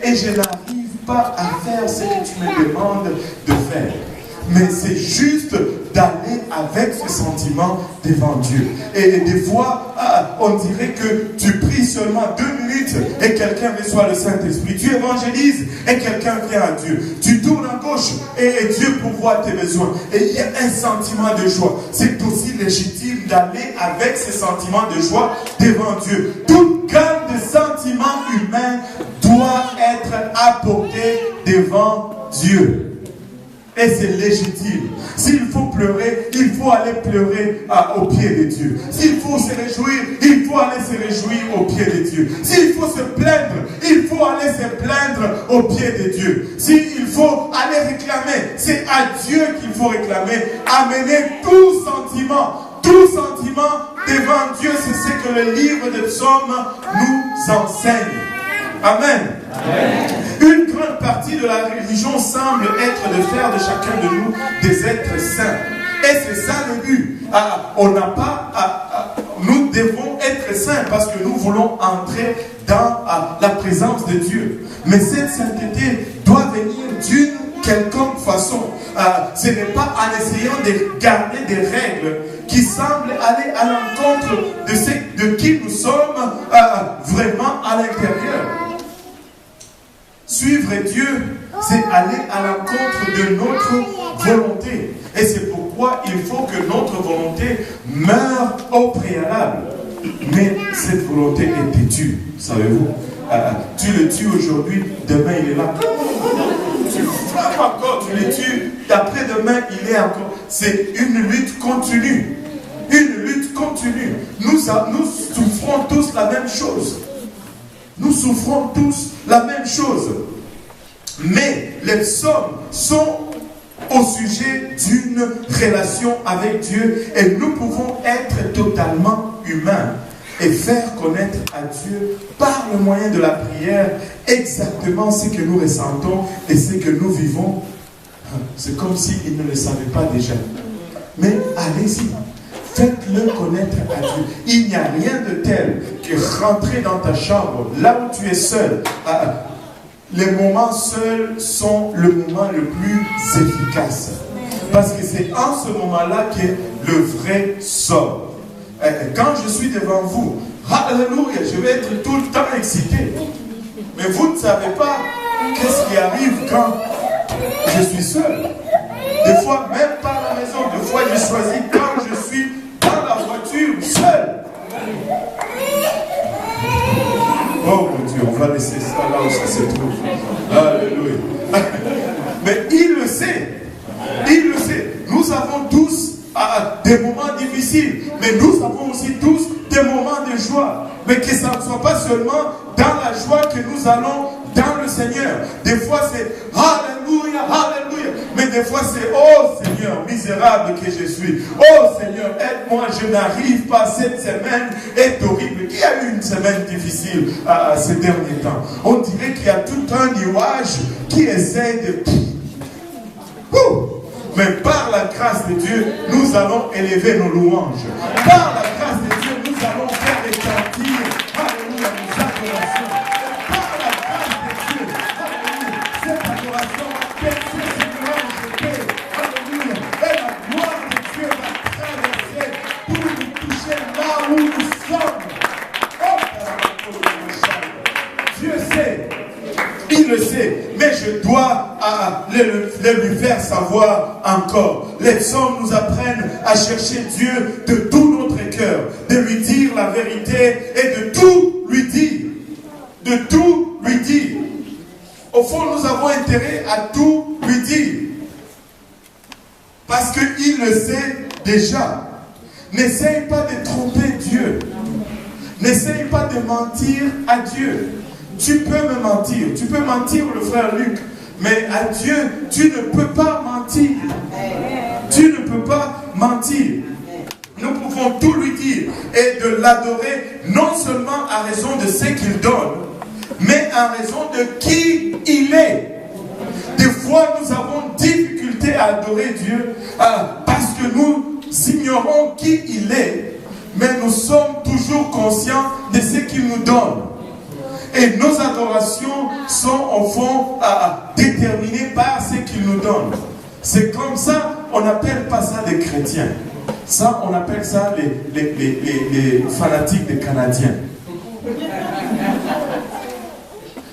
et je n'arrive pas à faire ce que tu me demandes de faire. Mais c'est juste d'aller avec ce sentiment devant Dieu. Et des fois, on dirait que tu pries seulement 2 minutes et quelqu'un reçoit le Saint-Esprit. Tu évangélises et quelqu'un vient à Dieu. Tu tournes à gauche et Dieu pourvoit tes besoins. Et il y a un sentiment de joie. C'est aussi légitime d'aller avec ce sentiment de joie devant Dieu. Toute gamme de sentiments humains doit être apportée devant Dieu. Et c'est légitime. S'il faut pleurer, il faut aller pleurer au pied de Dieu. S'il faut se réjouir, il faut aller se réjouir au pied de Dieu. S'il faut se plaindre, il faut aller se plaindre au pied de Dieu. S'il faut aller réclamer, c'est à Dieu qu'il faut réclamer. Amener tout sentiment devant Dieu, c'est ce que le livre des psaumes nous enseigne. Amen. Amen. Une grande partie de la religion semble être de faire de chacun de nous des êtres saints. Et c'est ça le but. Nous devons être saints parce que nous voulons entrer dans la présence de Dieu. Mais cette sainteté doit venir d'une quelconque façon. Ce n'est pas en essayant de garder des règles qui semblent aller à l'encontre de qui nous sommes vraiment à l'intérieur. Suivre Dieu, c'est aller à l'encontre de notre volonté. Et c'est pourquoi il faut que notre volonté meure au préalable. Mais cette volonté est têtue, savez-vous. Tu le tues aujourd'hui, demain il est là. Tu frappes encore, tu le tues, après-demain il est encore. C'est une lutte continue. Une lutte continue. Nous souffrons tous la même chose. Nous souffrons tous la même chose. Mais les psaumes sont au sujet d'une relation avec Dieu et nous pouvons être totalement humains et faire connaître à Dieu par le moyen de la prière exactement ce que nous ressentons et ce que nous vivons. C'est comme s'il ne le savait pas déjà. Mais allez-y. Faites-le connaître à Dieu. Il n'y a rien de tel que rentrer dans ta chambre, là où tu es seul. Les moments seuls sont le moment le plus efficace. Parce que c'est en ce moment-là que le vrai sort. Quand je suis devant vous, alléluia, je vais être tout le temps excité. Mais vous ne savez pas qu'est-ce qui arrive quand je suis seul. Des fois, même pas à la maison, des fois je choisis quand je suis dans la voiture seul. Oh mon Dieu, on va laisser ça là où ça se trouve. Alléluia. Mais il le sait. Il le sait. Nous avons tous des moments difficiles, mais nous avons aussi tous des moments de joie. Mais que ça ne soit pas seulement dans la joie que nous allons dans le Seigneur. Des fois c'est Alléluia, Alléluia. Mais des fois c'est oh Seigneur, misérable que je suis. Oh Seigneur, aide-moi, je n'arrive pas. Cette semaine est horrible. Qui a eu une semaine difficile ces derniers temps? On dirait qu'il y a tout un nuage qui essaie de... Mais par la grâce de Dieu, nous allons élever nos louanges. Par la grâce de Dieu, nous allons faire retentir, alléluia, nos adorations. Par la grâce de Dieu, alléluia, cette adoration, percée cette louange de paix, alléluia, et la gloire de Dieu va traverser pour nous toucher là où nous sommes. Oh, Dieu sait, il le sait, mais je dois le lui faire savoir encore. Les psaumes nous apprennent à chercher Dieu de tout notre cœur, de lui dire la vérité et de tout lui dire. De tout lui dire. Au fond, nous avons intérêt à tout lui dire. Parce qu'il le sait déjà. N'essaye pas de tromper Dieu. N'essaye pas de mentir à Dieu. Tu peux me mentir. Tu peux mentir le frère Luc. Mais à Dieu, tu ne peux pas mentir. Tu ne peux pas mentir. Nous pouvons tout lui dire et de l'adorer non seulement à raison de ce qu'il donne, mais à raison de qui il est. Des fois, nous avons difficulté à adorer Dieu parce que nous ignorons qui il est, mais nous sommes toujours conscients de ce qu'il nous donne. Et nos adorations sont au fond déterminées par ce qu'il nous donne. C'est comme ça, on n'appelle pas ça des chrétiens. Ça, on appelle ça les fanatiques des Canadiens.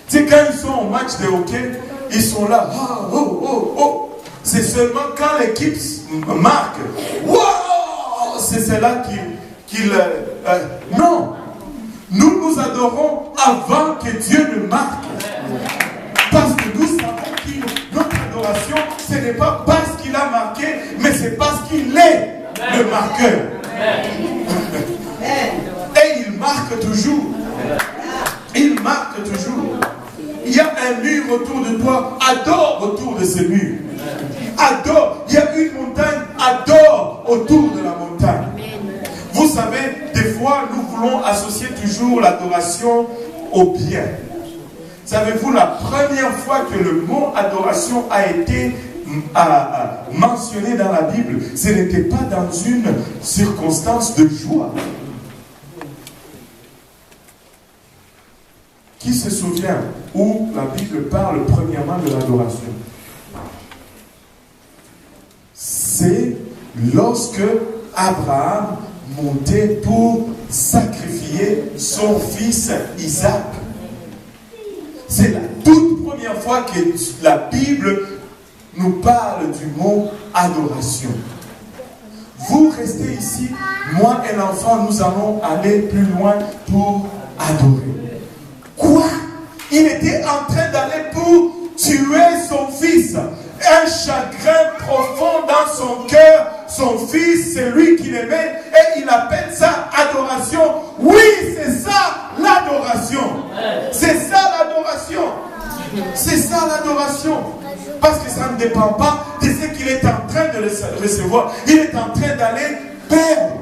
Tu sais, quand ils sont au match de hockey, ils sont là. Oh, oh, oh, oh. C'est seulement quand l'équipe marque. Wow! C'est celle-là qu'il... non. Nous adorons avant que Dieu ne marque. Parce que nous savons que notre adoration, ce n'est pas parce qu'il a marqué, mais c'est parce qu'il est le marqueur. Et il marque toujours. Il marque toujours. Il y a un mur autour de toi. Adore autour de ce mur. Adore. Il y a une montagne. Adore autour de la montagne. Vous savez, des fois, nous voulons associer toujours l'adoration au bien. Savez-vous, la première fois que le mot adoration a été mentionné dans la Bible, ce n'était pas dans une circonstance de joie. Qui se souvient où la Bible parle premièrement de l'adoration? C'est lorsque Abraham montait pour sacrifier son fils Isaac. C'est la toute première fois que la Bible nous parle du mot adoration. Vous restez ici, moi et l'enfant, nous allons aller plus loin pour adorer. Quoi? Il était en train d'aller pour tuer son fils. Un chagrin profond dans son cœur. Son fils, c'est lui qu'il aimait. Et il appelle ça adoration. Oui, c'est ça l'adoration. C'est ça l'adoration. C'est ça l'adoration. Parce que ça ne dépend pas de ce qu'il est en train de recevoir. Il est en train d'aller perdre.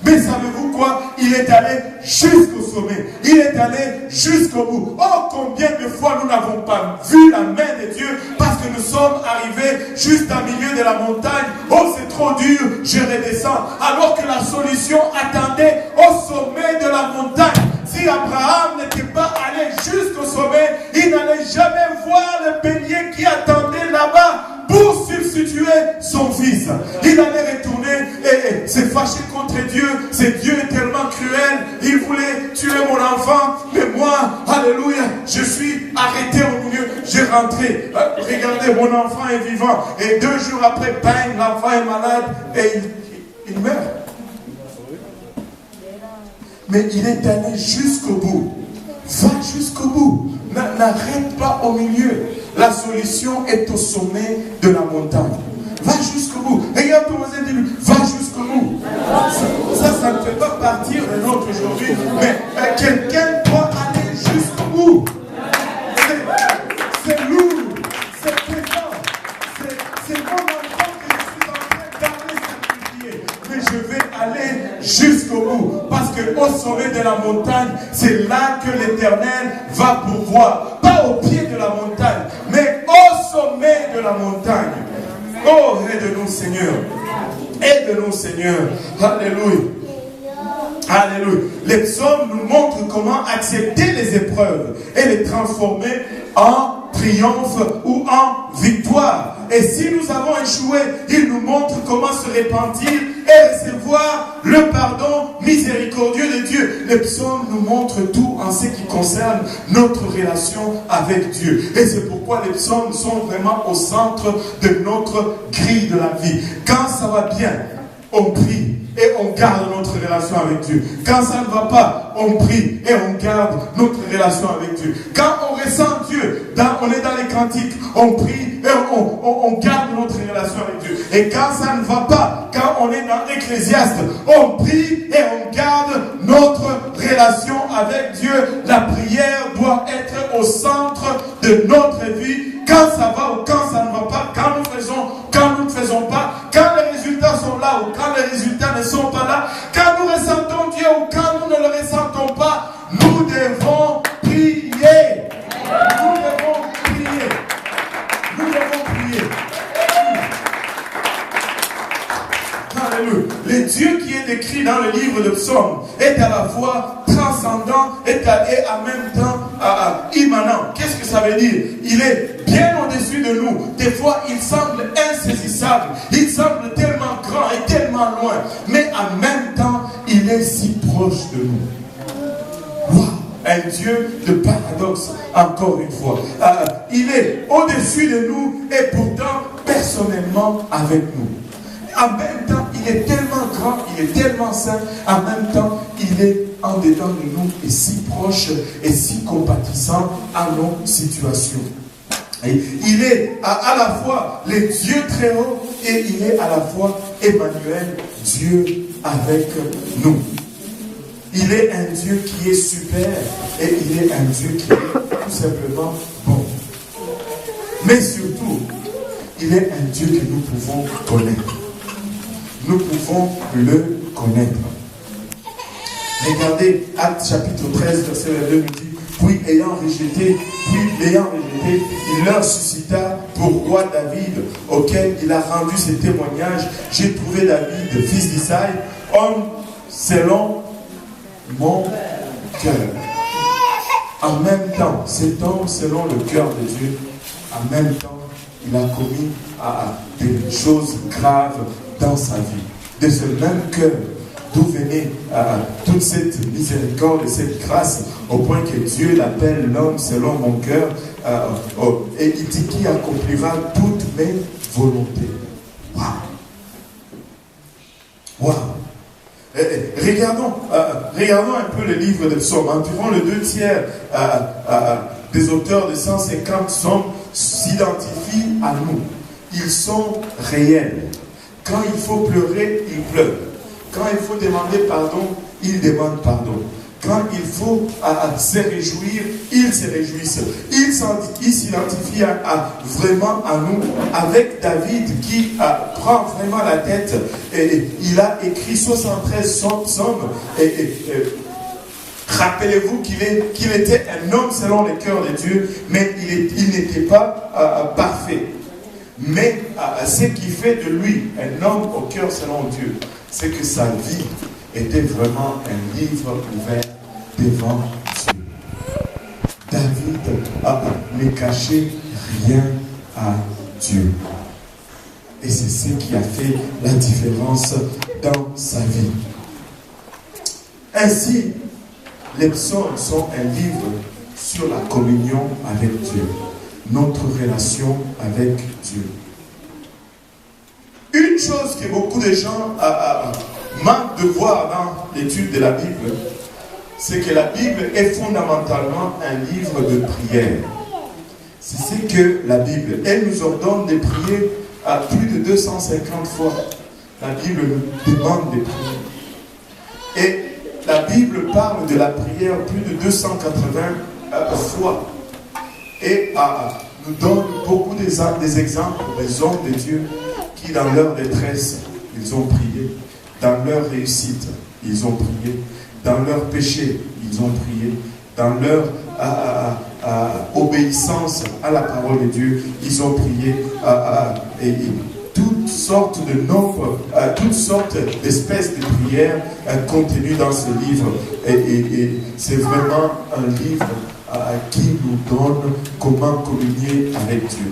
Mais savez-vous quoi? Il est allé jusqu'au sommet. Il est allé jusqu'au bout. Oh, combien de fois nous n'avons pas vu la main de Dieu parce que nous sommes arrivés juste au milieu de la montagne. Oh, c'est trop dur, je redescends. Alors que la solution attendait au sommet de la montagne. Si Abraham n'était pas allé jusqu'au sommet, il n'allait jamais voir le bélier qui attendait là-bas pour substituer son fils. Il allait retourner et se fâcher contre Dieu. C'est Dieu est tellement cruel. Il voulait tuer mon enfant. Mais moi, alléluia, je suis arrêté au milieu. J'ai rentré. Regardez, mon enfant est vivant. Et 2 jours après, bang, l'enfant est malade. Et il meurt. Mais il est allé jusqu'au bout. Va jusqu'au bout. N'arrête pas au milieu. La solution est au sommet de la montagne. Va jusqu'au bout. Regarde ton voisin, dis-lui, va jusqu'au bout. Ça ne fait pas partir de notre aujourd'hui. Mais quelqu'un doit aller jusqu'au bout. C'est lourd. C'est présent. C'est mon enfant que je suis en train d'aller sacrifier. Mais je vais aller jusqu'au bout. Parce qu'au sommet de la montagne, c'est là que l'Éternel va pourvoir. Pas au pied de la montagne, mais au sommet de la montagne. Oh, aide-nous Seigneur. Aide-nous Seigneur. Alléluia. Alléluia. Les psaumes nous montrent comment accepter les épreuves et les transformer en triomphe ou en victoire. Et si nous avons échoué, il nous montre comment se repentir et recevoir le pardon miséricordieux de Dieu. Les psaumes nous montrent tout en ce qui concerne notre relation avec Dieu. Et c'est pourquoi les psaumes sont vraiment au centre de notre grille de la vie. Quand ça va bien, on prie et on garde notre relation avec Dieu. Quand ça ne va pas, on prie et on garde notre relation avec Dieu. Quand on ressent Dieu, on est dans les cantiques, on prie et on garde notre relation avec Dieu. Et quand ça ne va pas, quand on est dans l'Ecclésiaste, on prie et on garde notre relation avec Dieu. La prière doit être au centre de notre vie. Quand ça va ou quand ça ne va pas, quand nous ne faisons pas, quand les résultats sont là ou quand les résultats ne sont pas là, quand nous ressentons Dieu ou quand nous ne le ressentons pas, nous devons prier. Nous devons prier. Nous devons prier. Alléluia. Le Dieu qui est décrit dans le livre de Psaumes est à la fois transcendant et en même temps immanent. Qu'est-ce que ça veut dire? Il est bien au-dessus de nous. Des fois, il semble insaisissable. Il semble tellement grand et tellement loin. Mais en même temps, il est si proche de nous. Wow. Un Dieu de paradoxe, encore une fois. Il est au-dessus de nous et pourtant personnellement avec nous. En même temps, il est tellement grand, il est tellement saint. En même temps, il est en dedans de nous et si proche et si compatissant à nos situations. Et il est à la fois le Dieu très haut et il est à la fois Emmanuel, Dieu avec nous. Il est un Dieu qui est super et il est un Dieu qui est tout simplement bon. Mais surtout, il est un Dieu que nous pouvons connaître. Nous pouvons le connaître. Regardez, Actes chapitre 13, verset 22 nous dit, puis l'ayant rejeté, il leur suscita pour roi David, auquel il a rendu ses témoignages. J'ai trouvé David, fils d'Isaïe, homme selon mon cœur. En même temps, cet homme selon le cœur de Dieu, en même temps, il a commis des choses graves dans sa vie. De ce même cœur, d'où venait toute cette miséricorde et cette grâce, au point que Dieu l'appelle l'homme selon mon cœur, et il dit qui accomplira toutes mes volontés. Waouh! Waouh! Regardons un peu le livre de psaumes. Environ le 2/3 des auteurs de 150 psaumes s'identifient à nous. Ils sont réels. Quand il faut pleurer, ils pleurent. Quand il faut demander pardon, ils demandent pardon. Quand il faut se réjouir, ils se réjouissent. Ils s'identifient vraiment à nous, avec David qui prend vraiment la tête. Et il a écrit 73 psaumes. Rappelez-vous qu'il était un homme selon le cœur de Dieu, mais il n'était pas parfait. Mais ce qui fait de lui un homme au cœur selon Dieu, c'est que sa vie était vraiment un livre ouvert devant Dieu. David ne cachait rien à Dieu. Et c'est ce qui a fait la différence dans sa vie. Ainsi, les psaumes sont un livre sur la communion avec Dieu. Notre relation avec Dieu. Une chose que beaucoup de gens manquent de voir dans l'étude de la Bible, c'est que la Bible est fondamentalement un livre de prière. C'est ce que la Bible, elle nous ordonne de prier à plus de 250 fois. La Bible nous demande de prier. Et la Bible parle de la prière plus de 280 fois. Et nous donne beaucoup des exemples des hommes de Dieu qui, dans leur détresse, ils ont prié. Dans leur réussite, ils ont prié. Dans leur péché, ils ont prié. Dans leur obéissance à la parole de Dieu, ils ont prié. Et toutes sortes de nombres, toutes sortes d'espèces de prières contenues dans ce livre. Et c'est vraiment un livre qui nous donne comment communier avec Dieu.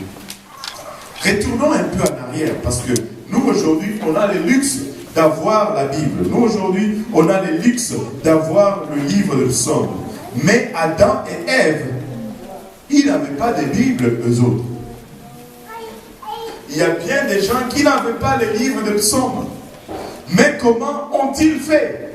Retournons un peu en arrière, parce que nous aujourd'hui, on a le luxe d'avoir la Bible. Nous aujourd'hui, on a le luxe d'avoir le livre de psaumes. Mais Adam et Ève, ils n'avaient pas de Bible, eux autres. Il y a bien des gens qui n'avaient pas le livre de psaumes. Mais comment ont-ils fait?